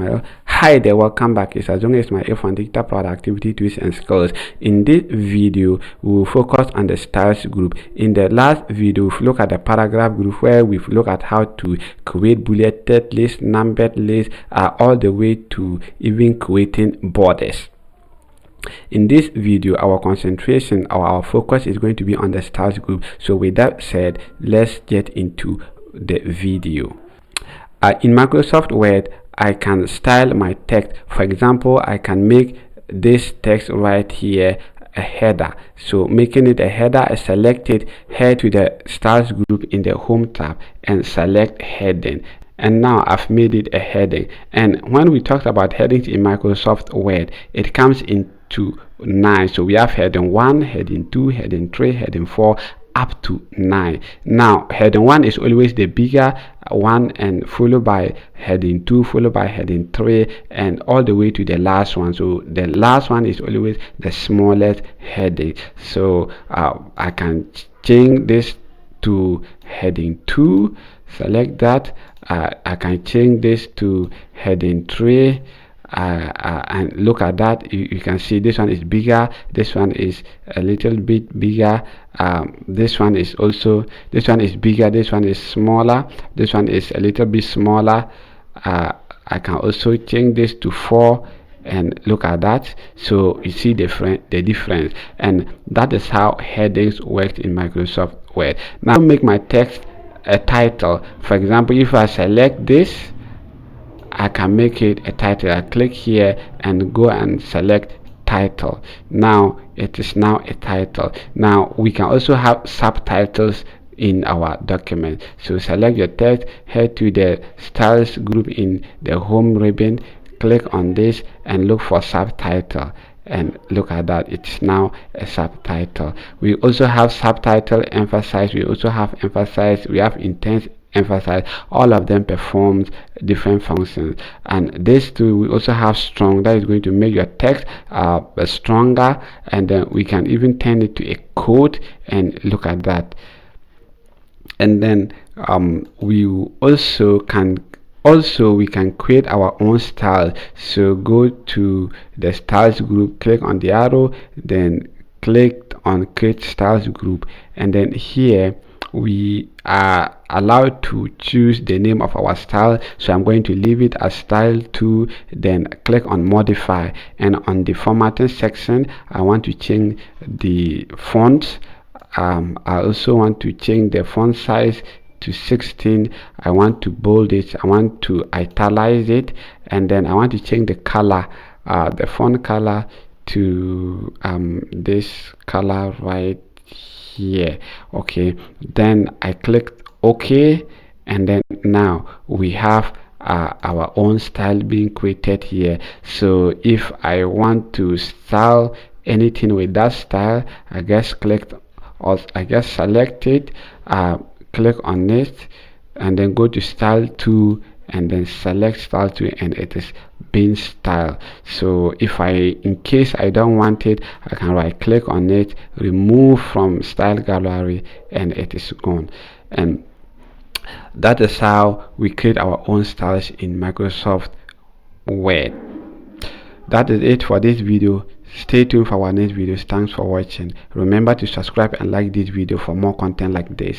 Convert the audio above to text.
Hi there, welcome back. It's Azonga my F1 Digital Productivity Tools and Skills. In this video, we will focus on the styles group. In the last video, we've looked at the paragraph group where we've looked at how to create bulleted lists, numbered lists, all the way to even creating borders. In this video, our concentration or our focus is going to be on the styles group. So with that said, let's get into the video. In Microsoft Word, I can style my text. For example, I can make this text right here a header. So making it a header, I select it, head to the styles group in the home tab and select heading. And now I've made it a heading. And when we talked about headings in Microsoft Word, it comes into 9. So we have heading 1, heading 2, heading 3, heading 4, up to 9. Now heading 1 is always the bigger one, and followed by heading 2, followed by heading 3, and all the way to the last one. So the last one is always the smallest heading. So I can change this to heading 2, select that. I can change this to heading 3, and look at that. You can see this one is bigger, this one is a little bit bigger, this one is bigger, this one is smaller, this one is a little bit smaller. I can also change this to 4 and look at that. So you see the difference, and that is how headings work in Microsoft Word. Now make my text a title. For example, if I select this, I can make it a title. I click here and go and select title. Now it is now a title. Now we can also have subtitles in our document. So select your text, head to the styles group in the home ribbon, click on this and look for subtitle, and look at that, it's now a subtitle. We also have subtitle, emphasize, we also have emphasize, we have intense, emphasize. All of them perform different functions. And this too, we also have strong, that is going to make your text stronger, and then we can even turn it to a quote, and look at that. And then we can create our own style. So go to the styles group, click on the arrow, then click on create styles group, and then here we are allowed to choose the name of our style. So I'm going to leave it as style 2, then click on modify, and on the formatting section I want to change the font. I also want to change the font size to 16. I want to bold it, I want to italize it, and then I want to change the color, the font color to this color right here. Okay, then I click OK, and then now we have our own style being created here. So if I want to style anything with that style, I just select it, click on it, and then go to style 2 and then select style 2, and it is being styled. So if in case I don't want it, I can right click on it, remove from style gallery, and it is gone. And that is how we create our own styles in Microsoft Word. That is it for this video. Stay tuned for our next videos. Thanks for watching. Remember to subscribe and like this video for more content like this.